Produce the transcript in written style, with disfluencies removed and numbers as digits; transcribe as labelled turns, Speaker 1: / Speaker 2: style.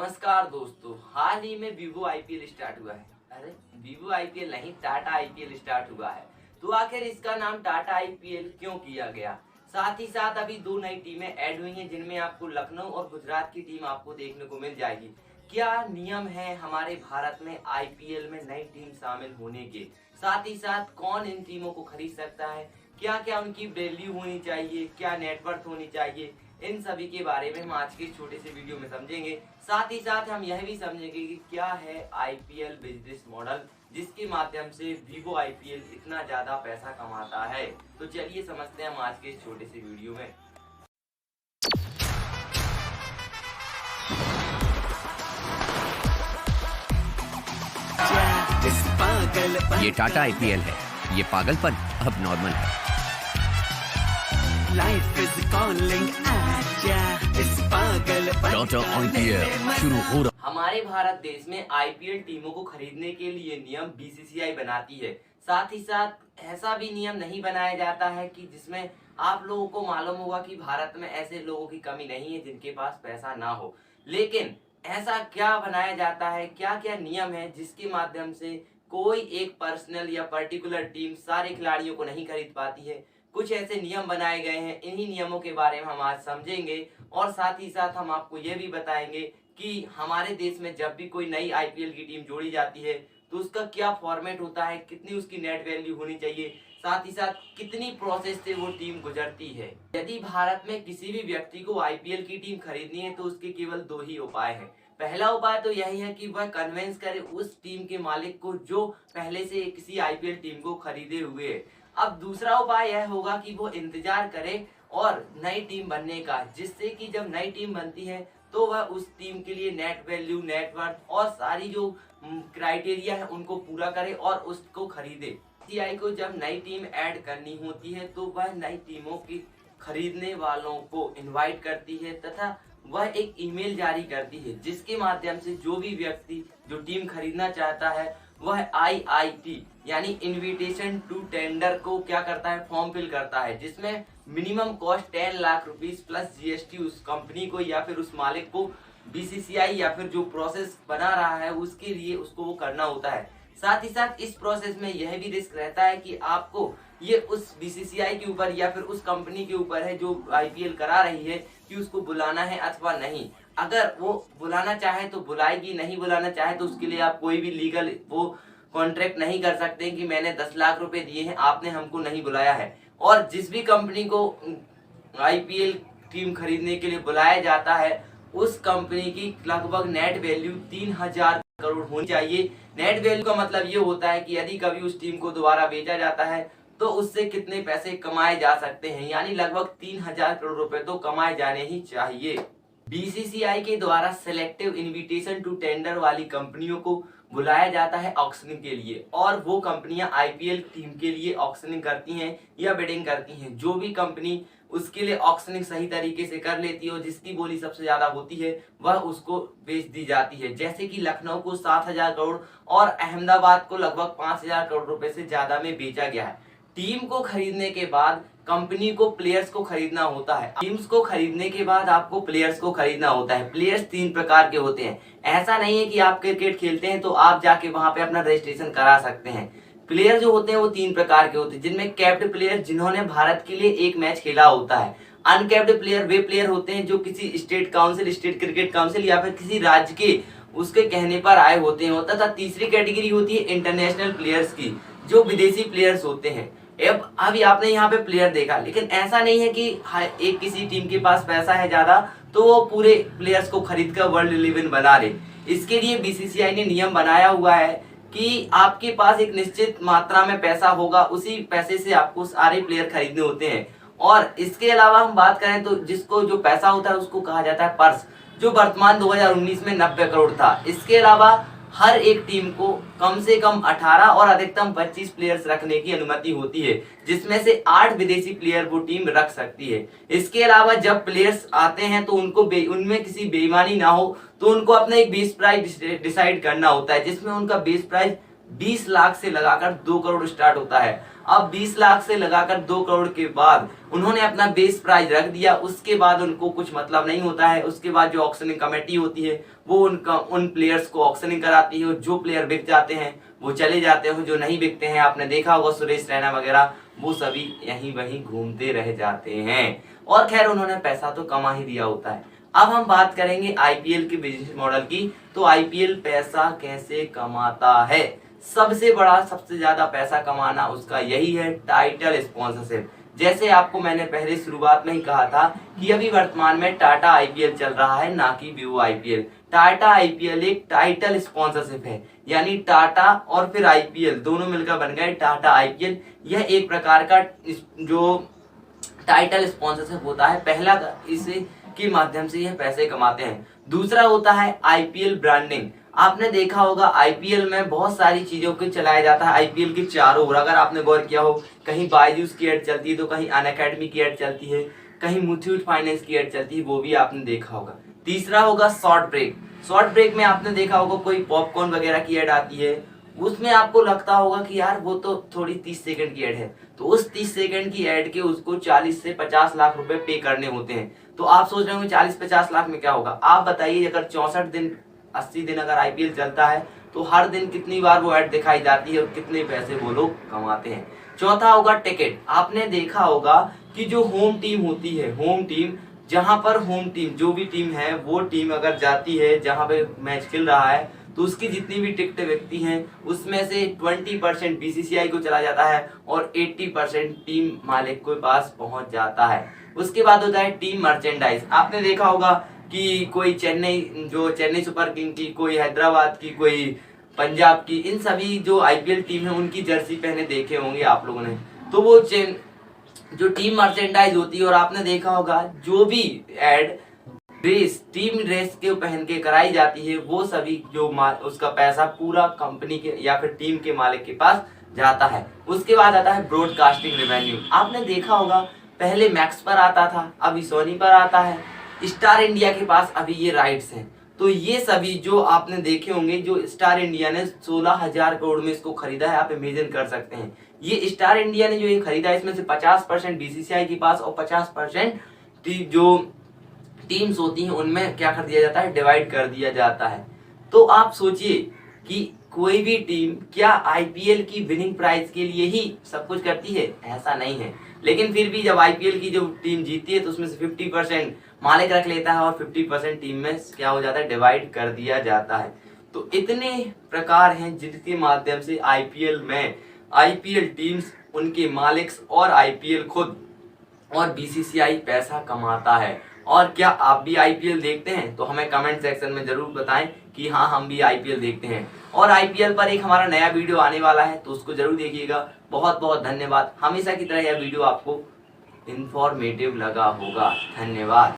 Speaker 1: नमस्कार दोस्तों, हाल ही में वीवो आईपीएल स्टार्ट हुआ है। अरे वीवो आईपीएल नहीं, टाटा आईपीएल स्टार्ट हुआ है। तो आखिर इसका नाम टाटा आईपीएल क्यों किया गया? साथ ही साथ अभी दो नई टीमें ऐड हुई हैं, जिनमें आपको लखनऊ और गुजरात की टीम आपको देखने को मिल जाएगी। क्या नियम है हमारे भारत में आईपीएल में नई टीम शामिल होने के? साथ ही साथ कौन इन टीमों को खरीद सकता है? क्या क्या उनकी वैल्यू होनी चाहिए? क्या नेटवर्थ होनी चाहिए? इन सभी के बारे में हम आज के छोटे से वीडियो में समझेंगे। साथ ही साथ हम यह भी समझेंगे कि क्या है आईपीएल बिजनेस मॉडल, जिसके माध्यम से वीवो आईपीएल इतना ज्यादा पैसा कमाता है। तो चलिए समझते हैं हम आज के इस छोटे से वीडियो में।
Speaker 2: ये टाटा आईपीएल है, ये पागलपन अब नॉर्मल है।
Speaker 3: लाइफ इज कॉलिंग, आजा इस पागलपन
Speaker 2: टाटा आईपीएल शुरू हो रहा।
Speaker 1: हमारे भारत देश में आईपीएल टीमों को खरीदने के लिए नियम बीसीसीआई बनाती है। साथ ही साथ ऐसा भी नियम नहीं बनाया जाता है कि जिसमें आप लोगों को मालूम होगा कि भारत में ऐसे लोगों की कमी नहीं है जिनके पास पैसा ना हो। लेकिन ऐसा क्या बनाया जाता है, क्या क्या नियम है जिसके माध्यम से कोई एक पर्सनल या पर्टिकुलर टीम सारे खिलाड़ियों को नहीं खरीद पाती है? कुछ ऐसे नियम बनाए गए हैं, इन्हीं नियमों के बारे में हम आज समझेंगे। और साथ ही साथ हम आपको ये भी बताएंगे कि हमारे देश में जब भी कोई नई आईपीएल की टीम जोड़ी जाती है तो उसका क्या फॉर्मेट होता है, कितनी उसकी नेट वैल्यू होनी चाहिए, साथ ही साथ कितनी प्रोसेस से वो टीम गुजरती है। यदि भारत में किसी भी व्यक्ति को आईपीएल की टीम खरीदनी है तो उसके केवल दो ही उपाय हैं। पहला उपाय तो यही है कि वह कन्विंस करे उस टीम के मालिक को जो पहले से किसी आईपीएल टीम को खरीदे हुए है। अब दूसरा उपाय यह होगा कि वो इंतजार करे और नई टीम बनने का, जिससे कि जब नई टीम बनती है तो वह उस टीम के लिए नेट वैल्यू, नेटवर्थ और सारी जो क्राइटेरिया है उनको पूरा करे और उसको खरीदे। बीसीसीआई को जब नई टीम ऐड करनी होती है तो वह नई टीमों की खरीदने वालों को इनवाइट करती है तथा वह एक ईमेल जारी करती है, जिसके माध्यम से जो भी व्यक्ति जो टीम खरीदना चाहता है वह आईआईटी यानी इनविटेशन टू टेंडर को क्या करता है, फॉर्म फिल करता है, जिसमें minimum cost 10 lakh rupees plus GST उस कंपनी को या फिर उस मालिक को बीसीसीआई या फिर जो प्रोसेस बना रहा है उसके लिए उसको वो करना होता है। साथ ही साथ इस प्रोसेस में यह भी रिस्क रहता है कि आपको ये उस बीसीसीआई के ऊपर या फिर उस कंपनी के ऊपर है जो आईपीएल करा रही है कि उसको बुलाना है अथवा नहीं। अगर वो बुलाना चाहे तो बुलाएगी, नहीं बुलाना चाहे तो उसके लिए आप कोई भी लीगल वो कॉन्ट्रैक्ट नहीं कर सकते कि मैंने 10 लाख रुपए दिए हैं, आपने हमको नहीं बुलाया है। और जिस भी कंपनी को आईपीएल टीम खरीदने के लिए बुलाया जाता है उस कंपनी की लगभग नेट वैल्यू 3000 करोड़ होनी चाहिए। नेट वैल्यू का मतलब ये होता है कि यदि कभी उस टीम को दोबारा बेचा जाता है तो उससे कितने पैसे कमाए जा सकते हैं, यानी लगभग 3000 करोड़ रुपए तो कमाए जाने ही चाहिए। बीसीसीआई के द्वारा सिलेक्टिव इनविटेशन टू टेंडर वाली कंपनियों को बुलाया जाता है ऑक्शनिंग के लिए और वो कंपनियां आईपीएल टीम के लिए ऑक्शनिंग करती हैं या बिडिंग करती हैं। जो भी कंपनी उसके लिए ऑक्शनिंग सही तरीके से कर लेती है और जिसकी बोली सबसे ज्यादा होती है वह उसको बेच दी जाती है। जैसे कि लखनऊ को 7000 करोड़ और अहमदाबाद को लगभग 5000 करोड़ रुपए से ज्यादा में बेचा गया है। टीम को खरीदने के बाद कंपनी को प्लेयर्स को खरीदना होता है। टीम्स को खरीदने के बाद आपको प्लेयर्स को खरीदना होता है। प्लेयर्स 3 प्रकार के होते हैं। ऐसा नहीं है कि आप क्रिकेट खेलते हैं तो आप जाके वहां पे अपना रजिस्ट्रेशन करा सकते हैं। प्लेयर जो होते हैं वो 3 प्रकार के होते हैं, जिनमें कैप्ड प्लेयर जिन्होंने भारत के लिए एक मैच खेला होता है। अनकैप्ड प्लेयर वे प्लेयर होते हैं जो किसी state council, state cricket council या फिर किसी राज्य के उसके कहने पर आए होते हैं। तथा तीसरी कैटेगरी होती है इंटरनेशनल प्लेयर्स की, जो विदेशी प्लेयर्स होते हैं। अब अभी आपने यहाँ पे प्लेयर देखा, लेकिन ऐसा नहीं है कि एक किसी टीम के पास पैसा है ज्यादा तो वो पूरे प्लेयर्स को खरीद कर वर्ल्ड 11 बना ले। इसके लिए बीसीसीआई ने नियम बनाया हुआ है कि आपके पास एक निश्चित मात्रा में पैसा होगा, उसी पैसे से आपको सारे प्लेयर खरीदने होते हैं। और इसके अलावा हम बात करें तो जिसको जो पैसा होता है उसको कहा जाता है पर्स, जो वर्तमान 2019 में 90 करोड़ था। इसके अलावा हर एक टीम को कम से कम 18 और अधिकतम 25 प्लेयर्स रखने की अनुमति होती है, जिसमें से 8 विदेशी प्लेयर वो टीम रख सकती है। इसके अलावा जब प्लेयर्स आते हैं तो उनको उनमें किसी बेईमानी ना हो तो उनको अपना एक बेस प्राइस डिसाइड करना होता है, जिसमें उनका बेस प्राइस 20 लाख से लगाकर 2 करोड़ स्टार्ट होता है। अब 20 लाख से लगाकर 2 करोड़ के बाद उन्होंने अपना बेस प्राइस रख दिया, उसके बाद उनको कुछ मतलब नहीं होता है। उसके बाद जो ऑक्शनिंग कमेटी होती है वो उन प्लेयर्स को ऑक्शनिंग कराती है, और जो प्लेयर बिक जाते हैं वो चले जाते हैं, जो नहीं बिकते हैं आपने देखा होगा सुरेश रैना वगैरह, वो सभी यहीं वहीं घूमते रह जाते हैं। और खैर उन्होंने पैसा तो कमा ही दिया होता है। अब हम बात करेंगे आईपीएल के बिजनेस मॉडल की। तो आईपीएल पैसा कैसे कमाता है? सबसे बड़ा, सबसे ज्यादा पैसा कमाना उसका यही है, टाइटल स्पॉन्सरशिप। जैसे आपको मैंने पहले शुरुआत में ही कहा था कि अभी वर्तमान में टाटा आईपीएल चल रहा है, ना कि वीवो आईपीएल। टाटा आईपीएल एक टाइटल स्पॉन्सरशिप है, यानी टाटा और फिर आईपीएल दोनों मिलकर बन गए टाटा आईपीएल। यह एक प्रकार का जो टाइटल स्पॉन्सरशिप होता है, पहला इसे के माध्यम से यह पैसे कमाते हैं। दूसरा होता है आईपीएल ब्रांडिंग। आपने देखा होगा आईपीएल में बहुत सारी चीजों को चलाया जाता है। आईपीएल के चारों ओर अगर आपने गौर किया हो, कहीं बायजूस की एड चलती है तो कहीं अनअकैडमी की एड चलती है, कहीं मुथूट फाइनेंस की एड चलती है, वो भी आपने देखा होगा। तीसरा होगा शॉर्ट ब्रेक। शॉर्ट ब्रेक में आपने देखा होगा कोई पॉपकॉर्न वगैरह की एड आती है, उसमें आपको लगता होगा कि यार वो तो थोड़ी 30 सेकंड की एड है, तो उस 30 सेकंड की एड के उसको 40 से 50 लाख रुपए पे करने होते हैं। तो आप सोच रहे हो 40-50 लाख में क्या होगा? आप बताइए, अगर 64 दिन 80 दिन अगर आईपीएल चलता है तो हर दिन कितनी बार वो एड दिखाई जाती है और कितने पैसे वो लोग कमाते हैं। चौथा होगा टिकट। आपने देखा होगा कि जो होम टीम होती है, होम टीम, जहां पर होम टीम जो भी टीम है वो टीम अगर जाती है जहां पे मैच खेल रहा है, तो उसकी जितनी भी टिकटें बिकती हैं उसमें से 20% बीसीसीआई को चला जाता है और 80% टीम मालिक के पास पहुंच जाता है। उसके बाद होता है टीम मर्चेंडाइज। आपने देखा होगा कि कोई चेन्नई सुपर किंग की, कोई हैदराबाद की, कोई पंजाब की, इन सभी जो आईपीएल टीम है उनकी जर्सी पहने देखे होंगे आप लोगों ने। तो वो जो टीम मर्चेंडाइज होती है, और आपने देखा होगा जो भी एड टीम ड्रेस के पहन के कराई जाती है, वो सभी जो उसका पैसा पूरा कंपनी के या फिर टीम के मालिक के पास जाता है। उसके बाद आता है ब्रॉडकास्टिंग रेवेन्यू। आपने देखा होगा पहले मैक्स पर आता था, अभी सोनी पर आता है, स्टार इंडिया के पास अभी ये राइट्स हैं। तो ये सभी जो आपने देखे होंगे, जो स्टार इंडिया ने 16,000 करोड़ में इसको खरीदा है, आप इमेजिन कर सकते हैं। ये स्टार इंडिया ने जो ये खरीदा है, इसमें से 50% बीसीसीआई के पास और 50% जो टीम्स होती हैं उनमें क्या कर दिया जाता है, डिवाइड कर दिया जाता है। तो आप सोचिए कि कोई भी टीम क्या आईपीएल की विनिंग प्राइज के लिए ही सब कुछ करती है? ऐसा नहीं है। लेकिन फिर भी जब आईपीएल की जो टीम जीती है तो उसमें से 50% मालिक रख लेता है और 50% टीम में क्या हो जाता है, डिवाइड कर दिया जाता है। तो इतने प्रकार हैं जिनके माध्यम से आईपीएल में आईपीएल टीम्स, उनके मालिक और आईपीएल खुद और बीसीसीआई पैसा कमाता है। और क्या आप भी आईपीएल देखते हैं? तो हमें कमेंट सेक्शन में जरूर बताएं कि हाँ हम भी आईपीएल देखते हैं। और आईपीएल पर एक हमारा नया वीडियो आने वाला है, तो उसको जरूर देखिएगा। बहुत बहुत धन्यवाद। हमेशा की तरह यह वीडियो आपको इंफॉर्मेटिव लगा होगा। धन्यवाद।